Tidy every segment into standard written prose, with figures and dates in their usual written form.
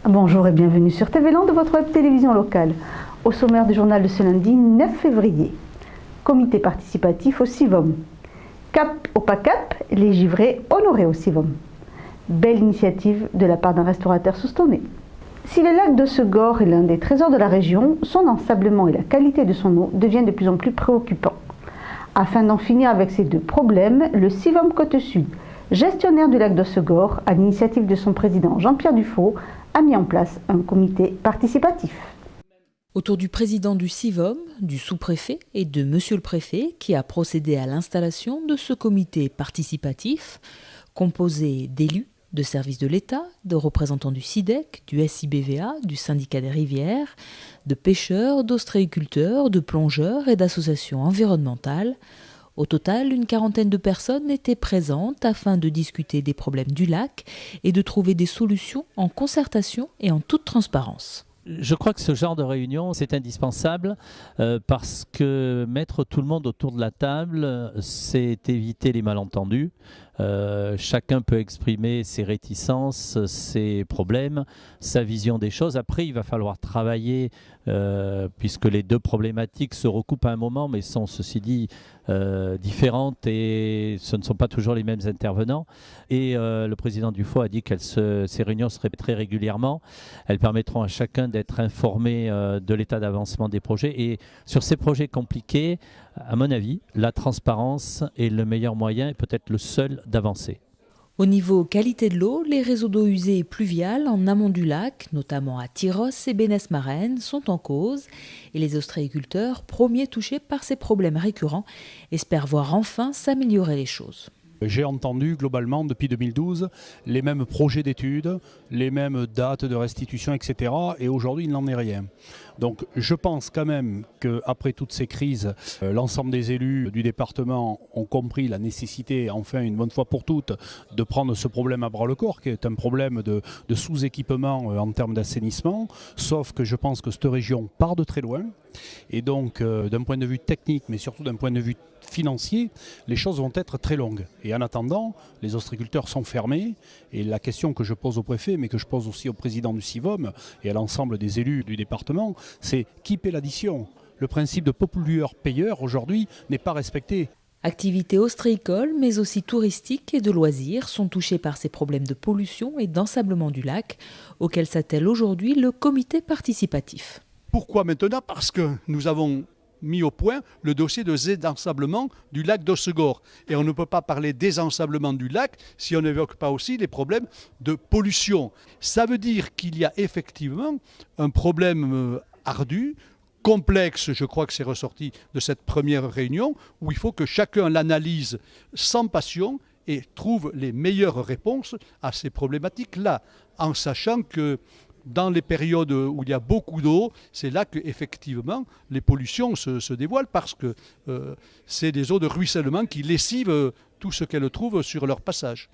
Bonjour et bienvenue sur TV Land, votre web télévision locale. Au sommaire du journal de ce lundi 9 février. Comité participatif au CIVOM. Cap au PACAP, les givrés honorés au CIVOM. Belle initiative de la part d'un restaurateur soustonnais. Si le lac de Segor est l'un des trésors de la région, son ensablement et la qualité de son eau deviennent de plus en plus préoccupants. Afin d'en finir avec ces deux problèmes, le CIVOM Côte-Sud, gestionnaire du lac de Segor, à l'initiative de son président Jean-Pierre Dufaux, a mis en place un comité participatif. Autour du président du CIVOM, du sous-préfet et de monsieur le préfet qui a procédé à l'installation de ce comité participatif composé d'élus, de services de l'État, de représentants du SIDEC, du SIBVA, du syndicat des rivières, de pêcheurs, d'ostréiculteurs, de plongeurs et d'associations environnementales. Au total, une quarantaine de personnes étaient présentes afin de discuter des problèmes du lac et de trouver des solutions en concertation et en toute transparence. Je crois que ce genre de réunion, c'est indispensable parce que mettre tout le monde autour de la table, c'est éviter les malentendus. Chacun peut exprimer ses réticences, ses problèmes, sa vision des choses. Après, il va falloir travailler puisque les deux problématiques se recoupent à un moment, mais sont, ceci dit, différentes et ce ne sont pas toujours les mêmes intervenants. Et le président Dufaux a dit que ces réunions se répéteraient régulièrement. Elles permettront à chacun d'être informé de l'état d'avancement des projets. Et sur ces projets compliqués, à mon avis, la transparence est le meilleur moyen et peut-être le seul d'avancer. Au niveau qualité de l'eau, les réseaux d'eau usée et pluviale en amont du lac, notamment à Tyros et Bénesse-Marraine, sont en cause et les ostréiculteurs, premiers touchés par ces problèmes récurrents, espèrent voir enfin s'améliorer les choses. J'ai entendu globalement depuis 2012 les mêmes projets d'études, les mêmes dates de restitution, etc. Et aujourd'hui, il n'en est rien. Donc je pense quand même qu'après toutes ces crises, l'ensemble des élus du département ont compris la nécessité, enfin une bonne fois pour toutes, de prendre ce problème à bras-le-corps, qui est un problème de sous-équipement en termes d'assainissement. Sauf que je pense que cette région part de très loin. Et donc d'un point de vue technique, mais surtout d'un point de vue financier, les choses vont être très longues. Et en attendant, les ostréiculteurs sont fermés. Et la question que je pose au préfet, mais que je pose aussi au président du CIVOM et à l'ensemble des élus du département, c'est qui paie l'addition ? Le principe de pollueur-payeur aujourd'hui n'est pas respecté. Activités ostréicoles, mais aussi touristiques et de loisirs sont touchés par ces problèmes de pollution et d'ensablement du lac, auxquels s'attelle aujourd'hui le comité participatif. Pourquoi maintenant ? Parce que nous avons mis au point le dossier de désensablement du lac de Segor. Et on ne peut pas parler désensablement du lac si on n'évoque pas aussi les problèmes de pollution. Ça veut dire qu'il y a effectivement un problème ardu, complexe, je crois que c'est ressorti de cette première réunion, où il faut que chacun l'analyse sans passion et trouve les meilleures réponses à ces problématiques-là, en sachant que dans les périodes où il y a beaucoup d'eau, c'est là qu'effectivement les pollutions se dévoilent parce que c'est des eaux de ruissellement qui lessivent tout ce qu'elles trouvent sur leur passage.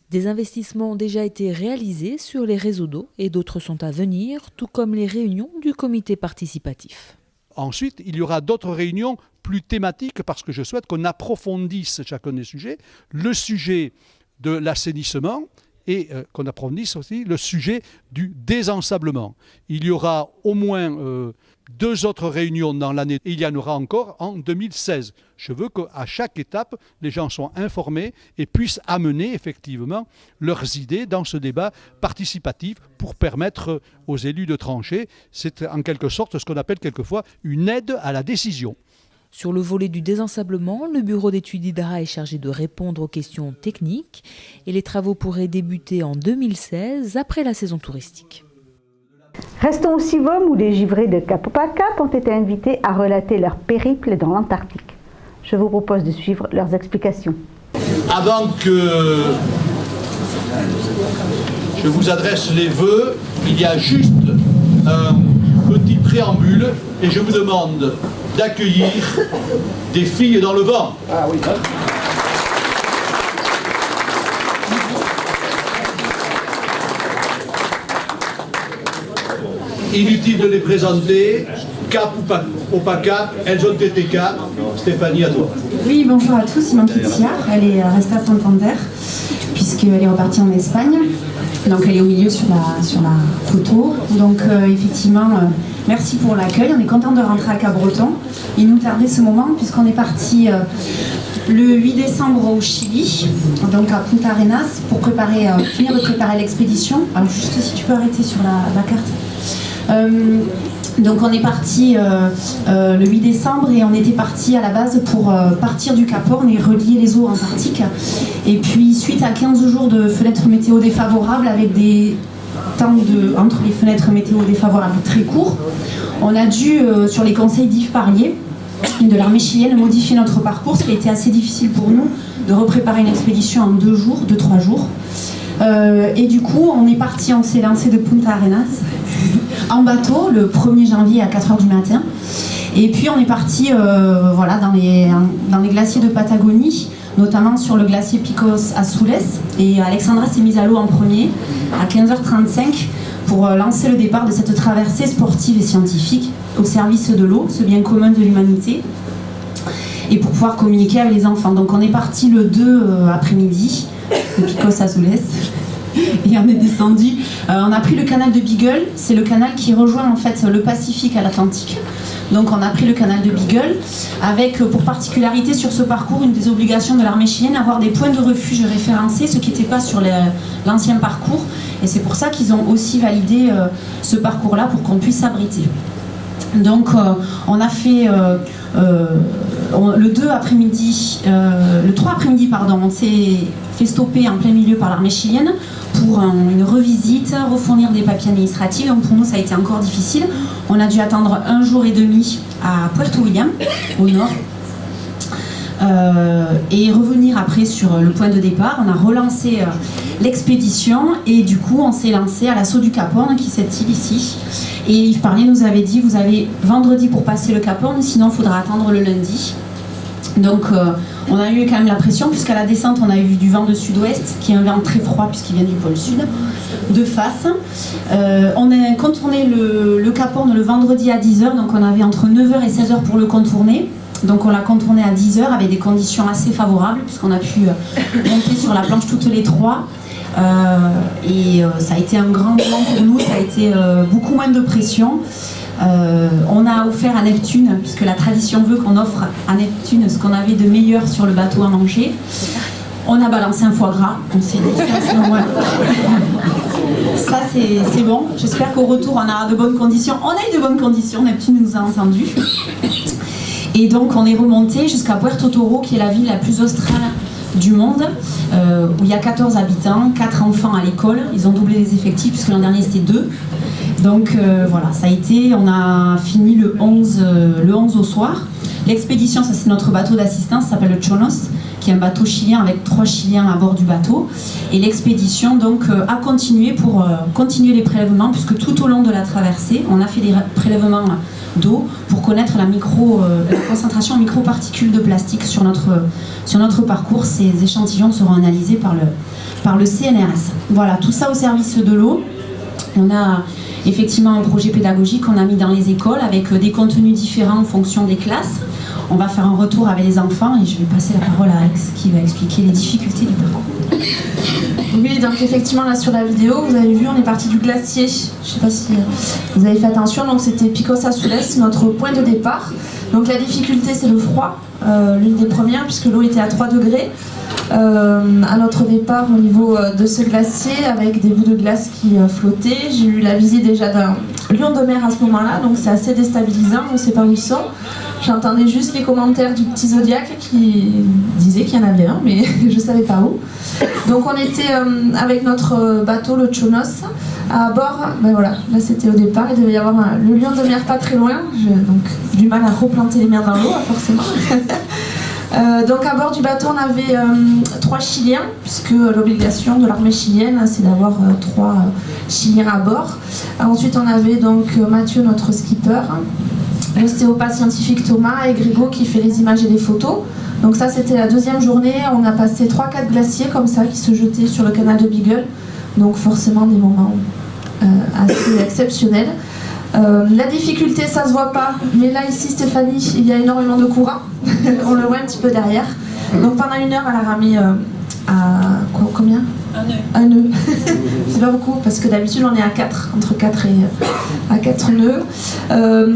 Des investissements ont déjà été réalisés sur les réseaux d'eau et d'autres sont à venir, tout comme les réunions du comité participatif. Ensuite, il y aura d'autres réunions plus thématiques parce que je souhaite qu'on approfondisse chacun des sujets. Le sujet de l'assainissement, et qu'on approfondisse aussi le sujet du désensablement. Il y aura au moins 2 autres réunions dans l'année et il y en aura encore en 2016. Je veux qu'à chaque étape, les gens soient informés et puissent amener effectivement leurs idées dans ce débat participatif pour permettre aux élus de trancher. C'est en quelque sorte ce qu'on appelle quelquefois une aide à la décision. Sur le volet du désensablement, le bureau d'études Hydra est chargé de répondre aux questions techniques et les travaux pourraient débuter en 2016 après la saison touristique. Restons au CIVOM où les givrés de Cap au PACAP ont été invités à relater leur périple dans l'Antarctique. Je vous propose de suivre leurs explications. Avant que je vous adresse les vœux, il y a juste un petit préambule et je vous demande d'accueillir des filles dans le vent. Ah oui. Inutile de les présenter. Cap ou pas cap, elles ont été cap. Stéphanie, à toi. Oui, bonjour à tous, Simon Kitsia, elle est restée à Santander, puisqu'elle est repartie en Espagne. Donc elle est au milieu sur la photo. Donc effectivement, merci pour l'accueil. On est content de rentrer à Cabreton. Il nous tardait ce moment puisqu'on est parti le 8 décembre au Chili, donc à Punta Arenas, pour finir de préparer l'expédition. Alors juste si tu peux arrêter sur la carte. Donc on est parti le 8 décembre et on était parti à la base pour partir du Cap Horn et relier les eaux antarctiques. Et puis suite à 15 jours de fenêtres météo défavorables avec des temps entre les fenêtres météo défavorables très courts, on a dû, sur les conseils d'Yves Parlier de l'armée chilienne, modifier notre parcours, ce qui a été assez difficile pour nous de repréparer une expédition en 2-3 jours. Et du coup, on s'est lancé de Punta Arenas en bateau le 1er janvier à 4h du matin. Et puis on est parti dans les glaciers de Patagonie, notamment sur le glacier Picos Azules. Et Alexandra s'est mise à l'eau en premier à 15h35 pour lancer le départ de cette traversée sportive et scientifique au service de l'eau, ce bien commun de l'humanité, et pour pouvoir communiquer avec les enfants. Donc on est parti le 2 après-midi de Picos Azules et on est descendu. On a pris le canal de Beagle, c'est le canal qui rejoint en fait le Pacifique à l'Atlantique. Donc on a pris le canal de Beagle avec pour particularité sur ce parcours une des obligations de l'armée chilienne, avoir des points de refuge référencés, ce qui n'était pas sur l'ancien parcours, et c'est pour ça qu'ils ont aussi validé ce parcours-là pour qu'on puisse s'abriter. Donc on a fait le 3 après-midi, on s'est fait stopper en plein milieu par l'armée chilienne pour une revisite, refournir des papiers administratifs. Donc pour nous ça a été encore difficile. On a dû attendre 1 jour et demi à Puerto William, au nord. Et revenir après sur le point de départ. On a relancé l'expédition et du coup on s'est lancé à l'assaut du Cap Horn, qui est cette île ici. Et Yves Parlier nous avait dit, vous avez vendredi pour passer le Cap Horn, sinon il faudra attendre le lundi. Donc on a eu quand même la pression, puisqu'à la descente on a eu du vent de sud-ouest, qui est un vent très froid puisqu'il vient du pôle sud, de face. On a contourné le Cap Horn le vendredi à 10h, donc on avait entre 9h et 16h pour le contourner. Donc on l'a contourné à 10h avec des conditions assez favorables, puisqu'on a pu monter sur la planche toutes les trois. Ça a été un grand moment pour nous, ça a été beaucoup moins de pression. On a offert à Neptune, puisque la tradition veut qu'on offre à Neptune ce qu'on avait de meilleur sur le bateau à manger. On a balancé un foie gras, on s'est dit ça c'est bon, j'espère qu'au retour on aura de bonnes conditions. On a eu de bonnes conditions, Neptune nous a entendus. Et donc on est remonté jusqu'à Puerto Toro, qui est la ville la plus australe du monde, où il y a 14 habitants, 4 enfants à l'école. Ils ont doublé les effectifs puisque l'an dernier c'était 2. Donc voilà, ça a été, on a fini le 11 au soir. L'expédition, ça c'est notre bateau d'assistance, ça s'appelle le Chonos, qui est un bateau chilien avec 3 Chiliens à bord du bateau. Et l'expédition donc a continué pour continuer les prélèvements, puisque tout au long de la traversée, on a fait des prélèvements d'eau pour connaître la concentration en microparticules de plastique sur notre parcours. Ces échantillons seront analysés par le CNRS. Voilà, tout ça au service de l'eau. On a effectivement un projet pédagogique qu'on a mis dans les écoles avec des contenus différents en fonction des classes. On va faire un retour avec les enfants et je vais passer la parole à Alex qui va expliquer les difficultés du parcours. Oui, donc effectivement là sur la vidéo, vous avez vu, on est parti du glacier. Je ne sais pas si vous avez fait attention, donc c'était Picos Azules, notre point de départ. Donc la difficulté c'est le froid, l'une des premières, puisque l'eau était à 3 degrés. À notre départ au niveau de ce glacier, avec des bouts de glace qui flottaient. J'ai eu la visite déjà d'un lion de mer à ce moment-là, donc c'est assez déstabilisant, on ne sait pas où ils sont. J'entendais juste les commentaires du petit Zodiac qui disait qu'il y en avait un, mais je ne savais pas où. Donc on était avec notre bateau, le Chonos, à bord. Ben voilà, là c'était au départ, il devait y avoir le lion de mer pas très loin. Donc du mal à replanter les mains dans l'eau, forcément. Donc à bord du bateau on avait 3 Chiliens, puisque l'obligation de l'armée chilienne c'est d'avoir 3 Chiliens à bord. Ensuite on avait donc Mathieu, notre skipper, l'ostéopathe scientifique Thomas et Grégo qui fait les images et les photos. Donc ça c'était la 2e journée, on a passé 3-4 glaciers comme ça qui se jetaient sur le canal de Beagle, donc forcément des moments assez exceptionnels. La difficulté, ça se voit pas, mais là ici Stéphanie, il y a énormément de courant, on le voit un petit peu derrière. Donc pendant 1 heure elle a ramé à combien Un nœud. C'est pas beaucoup parce que d'habitude on est à 4, entre 4 et à 4 nœuds.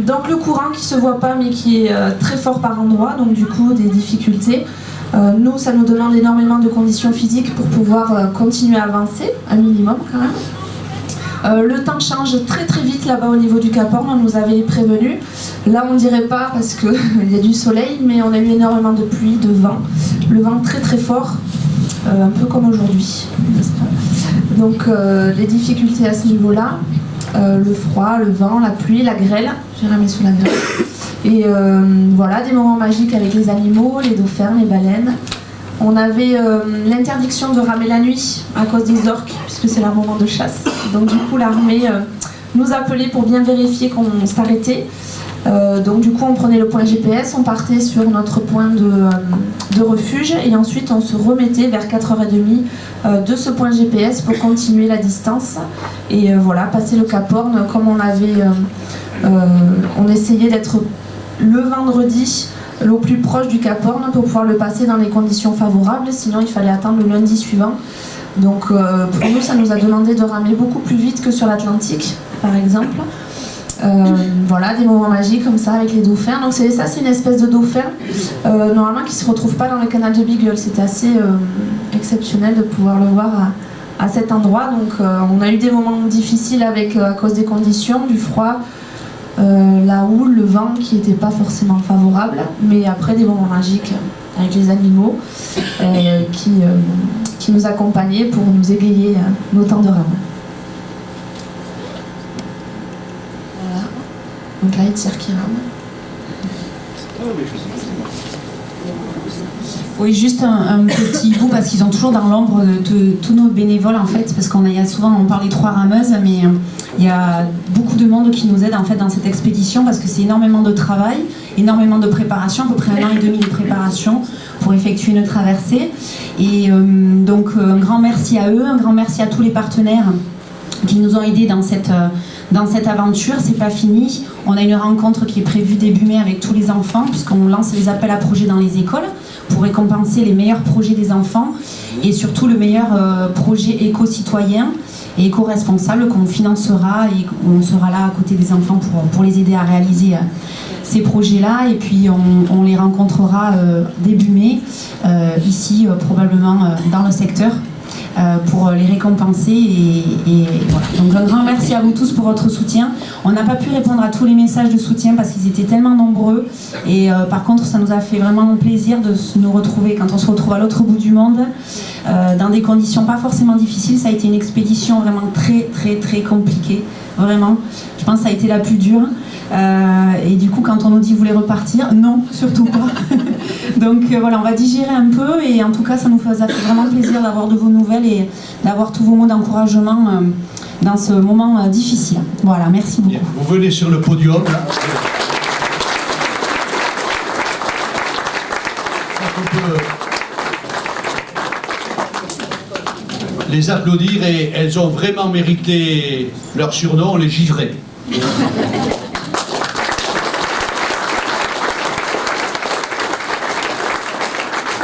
Donc le courant qui se voit pas mais qui est très fort par endroit, donc du coup des difficultés. Nous, ça nous demande énormément de conditions physiques pour pouvoir continuer à avancer, un minimum quand même. Le temps change très très vite là-bas au niveau du Cap Horn, on nous avait prévenu. Là on ne dirait pas parce qu'il y a du soleil, mais on a eu énormément de pluie, de vent. Le vent très très fort, un peu comme aujourd'hui, n'est-ce pas? Donc les difficultés à ce niveau-là, le froid, le vent, la pluie, la grêle, j'ai remis sous la grêle. Et voilà, des moments magiques avec les animaux, les dauphins, les baleines. On avait l'interdiction de ramer la nuit à cause des orques, puisque c'est leur moment de chasse. Donc du coup, l'armée nous appelait pour bien vérifier qu'on s'arrêtait. Donc du coup, on prenait le point GPS, on partait sur notre point de refuge et ensuite on se remettait vers 4h30 de ce point GPS pour continuer la distance. Et voilà, passer le Cap Horn comme on avait... on essayait d'être le vendredi au plus proche du Cap Horn pour pouvoir le passer dans les conditions favorables, sinon il fallait attendre le lundi suivant. Donc pour nous, ça nous a demandé de ramer beaucoup plus vite que sur l'Atlantique, par exemple. Voilà, des moments magiques comme ça avec les dauphins. Donc c'est une espèce de dauphin normalement qui ne se retrouve pas dans le canal de Beagle. C'était assez exceptionnel de pouvoir le voir à cet endroit. Donc on a eu des moments difficiles à cause des conditions, du froid, la houle, le vent qui n'était pas forcément favorable, mais après des moments magiques avec les animaux qui nous accompagnaient pour nous égayer nos temps de rame. Voilà. Donc là, il tire qui rame. Oui, juste un petit bout parce qu'ils ont toujours dans l'ombre de tous nos bénévoles en fait, parce on parle des 3 rameuses, mais il y a beaucoup de monde qui nous aide en fait dans cette expédition parce que c'est énormément de travail, énormément de préparation, à peu près 1 an et demi de préparation pour effectuer une traversée. Et donc un grand merci à eux, un grand merci à tous les partenaires qui nous ont aidés dans cette aventure. C'est pas fini. On a une rencontre qui est prévue début mai avec tous les enfants puisqu'on lance les appels à projets dans les écoles pour récompenser les meilleurs projets des enfants et surtout le meilleur projet éco-citoyen et éco-responsable qu'on financera et on sera là à côté des enfants pour les aider à réaliser ces projets-là. Et puis on les rencontrera début mai ici probablement dans le secteur pour les récompenser et voilà. Donc un grand merci à vous tous pour votre soutien. On n'a pas pu répondre à tous les messages de soutien parce qu'ils étaient tellement nombreux et par contre ça nous a fait vraiment plaisir de nous retrouver quand on se retrouve à l'autre bout du monde dans des conditions pas forcément difficiles. Ça a été une expédition vraiment très très très compliquée, vraiment. Je pense que ça a été la plus dure. Et du coup quand on nous dit vous voulez repartir, non, surtout pas. Donc voilà, on va digérer un peu et en tout cas ça nous fait vraiment plaisir d'avoir de vos nouvelles et d'avoir tous vos mots d'encouragement dans ce moment difficile. Voilà, merci beaucoup. Vous venez sur le podium. Là. On peut les applaudir et elles ont vraiment mérité leur surnom, les givrés.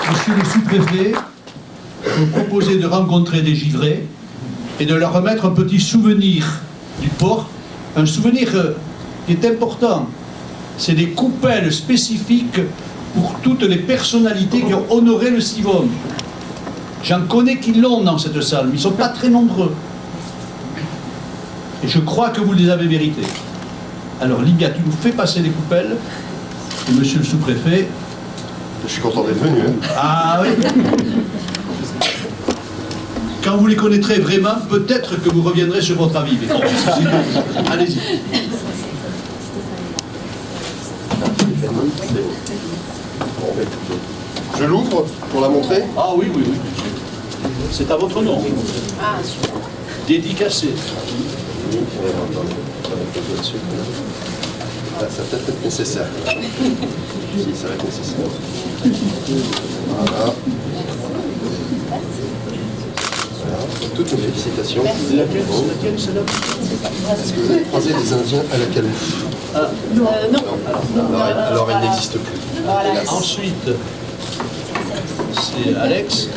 Monsieur le sous-préfet, vous proposez de rencontrer des givrés et de leur remettre un petit souvenir du port, un souvenir qui est important. C'est des coupelles spécifiques pour toutes les personnalités qui ont honoré le Sivom. J'en connais qui l'ont dans cette salle, mais ils ne sont pas très nombreux. Et je crois que vous les avez mérités. Alors Libia, tu nous fais passer les coupelles, et monsieur le sous-préfet... Je suis content d'être venu. Hein. Ah oui. Quand vous les connaîtrez vraiment, peut-être que vous reviendrez sur votre avis. Mais allez-y. Je l'ouvre pour la montrer. Ah oui, oui, oui. C'est à votre nom. Ah, dédicacé. Ah, ça va peut-être être nécessaire. Si, ça va être nécessaire. Voilà. Voilà. Toutes mes félicitations. C'est laquelle, celle-là? Est-ce que vous avez croisé les Indiens à la calouf? Non. Alors il n'existe plus. Voilà. Ensuite, c'est Alex.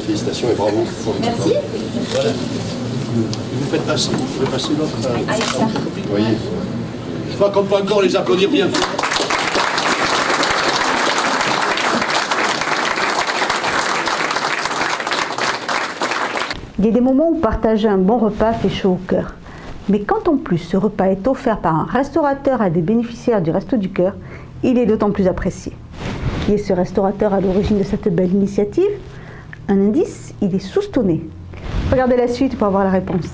Félicitations et bravo. Merci. Voilà. Vous faites passer, vous pouvez passer l'autre. Vous voyez. Je crois qu'on peut encore les applaudir bien fort. Il y a des moments où partager un bon repas fait chaud au cœur. Mais quand en plus ce repas est offert par un restaurateur à des bénéficiaires du Resto du Cœur, il est d'autant plus apprécié. Qui est ce restaurateur à l'origine de cette belle initiative? Un indice, il est soustonné. Regardez la suite pour avoir la réponse.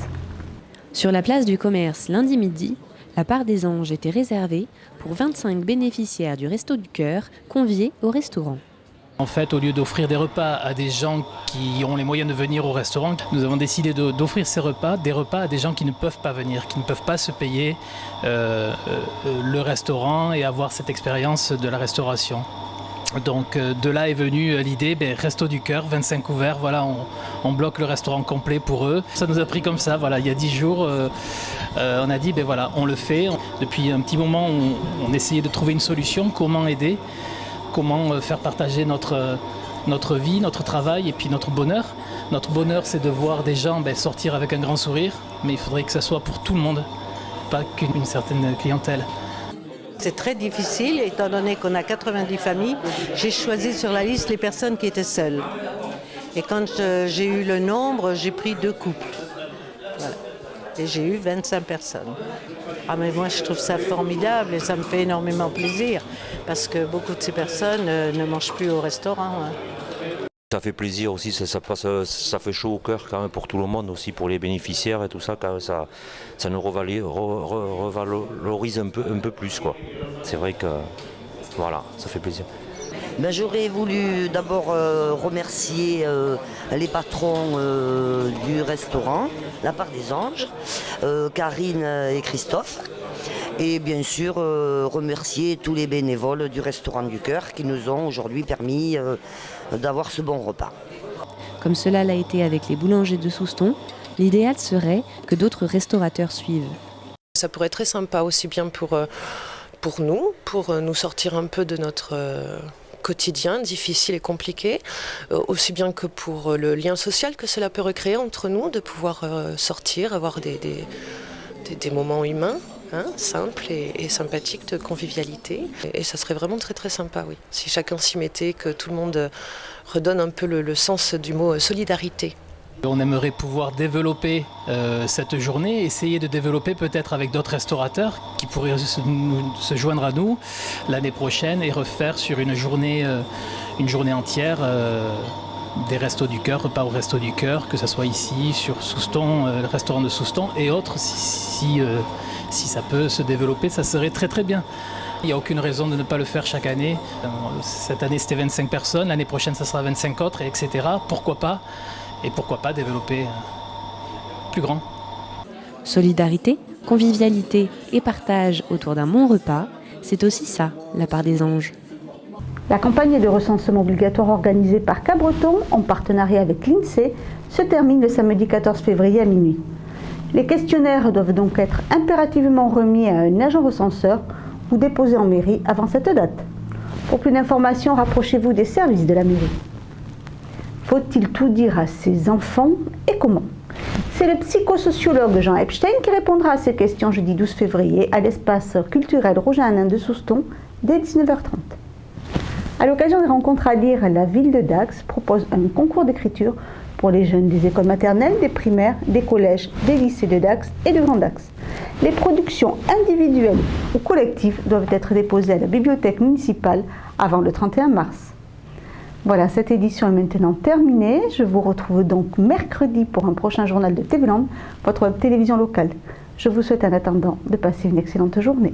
Sur la place du commerce, lundi midi, la part des anges était réservée pour 25 bénéficiaires du Resto du Cœur conviés au restaurant. En fait, au lieu d'offrir des repas à des gens qui ont les moyens de venir au restaurant, nous avons décidé d'offrir des repas à des gens qui ne peuvent pas venir, qui ne peuvent pas se payer le restaurant et avoir cette expérience de la restauration. Donc de là est venue l'idée, Resto du Cœur, 25 couverts, voilà, on bloque le restaurant complet pour eux. Ça nous a pris comme ça, voilà, il y a 10 jours, on a dit, voilà, on le fait. Depuis un petit moment, on essayait de trouver une solution, comment aider, comment faire partager notre vie, notre travail et puis notre bonheur. Notre bonheur, c'est de voir des gens sortir avec un grand sourire, mais il faudrait que ça soit pour tout le monde, pas qu'une certaine clientèle. C'est très difficile, étant donné qu'on a 90 familles. J'ai choisi sur la liste les personnes qui étaient seules. Et quand j'ai eu le nombre, j'ai pris 2 couples. Voilà. Et j'ai eu 25 personnes. Ah mais moi je trouve ça formidable et ça me fait énormément plaisir parce que beaucoup de ces personnes ne mangent plus au restaurant. Hein. Ça fait plaisir aussi, ça fait chaud au cœur quand même pour tout le monde, aussi pour les bénéficiaires et tout ça, quand même, ça nous revalorise un peu plus, quoi. C'est vrai que voilà, ça fait plaisir. J'aurais voulu d'abord remercier les patrons du restaurant, la part des anges, Karine et Christophe, et bien sûr remercier tous les bénévoles du Restaurant du Cœur qui nous ont aujourd'hui permis d'avoir ce bon repas. Comme cela l'a été avec les boulangers de Souston, l'idéal serait que d'autres restaurateurs suivent. Ça pourrait être très sympa aussi bien pour nous sortir un peu de notre quotidien difficile et compliqué, aussi bien que pour le lien social que cela peut recréer entre nous, de pouvoir sortir, avoir des moments humains. Simple et sympathique de convivialité. Et ça serait vraiment très très sympa, oui. Si chacun s'y mettait, que tout le monde redonne un peu le sens du mot solidarité. On aimerait pouvoir développer cette journée, essayer de développer peut-être avec d'autres restaurateurs qui pourraient se joindre à nous l'année prochaine et refaire sur une journée entière des Restos du Cœur, repas au Resto du Cœur, que ce soit ici, sur Souston, le restaurant de Souston et autres. Si ça peut se développer, ça serait très très bien. Il n'y a aucune raison de ne pas le faire chaque année. Cette année c'était 25 personnes, l'année prochaine ça sera 25 autres, etc. Pourquoi pas? Et pourquoi pas développer plus grand. Solidarité, convivialité et partage autour d'un bon repas, c'est aussi ça, la part des anges. La campagne de recensement obligatoire organisée par Cabreton en partenariat avec l'INSEE se termine le samedi 14 février à minuit. Les questionnaires doivent donc être impérativement remis à un agent recenseur ou déposés en mairie avant cette date. Pour plus d'informations, rapprochez-vous des services de la mairie. Faut-il tout dire à ses enfants et comment? C'est le psychosociologue Jean Epstein qui répondra à ces questions jeudi 12 février à l'espace culturel Roger-Hanin de Souston dès 19h30. À l'occasion des rencontres à lire, la ville de Dax propose un concours d'écriture pour les jeunes des écoles maternelles, des primaires, des collèges, des lycées de Dax et de Grand Dax. Les productions individuelles ou collectives doivent être déposées à la bibliothèque municipale avant le 31 mars. Voilà, cette édition est maintenant terminée. Je vous retrouve donc mercredi pour un prochain journal de TV Land, votre web télévision locale. Je vous souhaite en attendant de passer une excellente journée.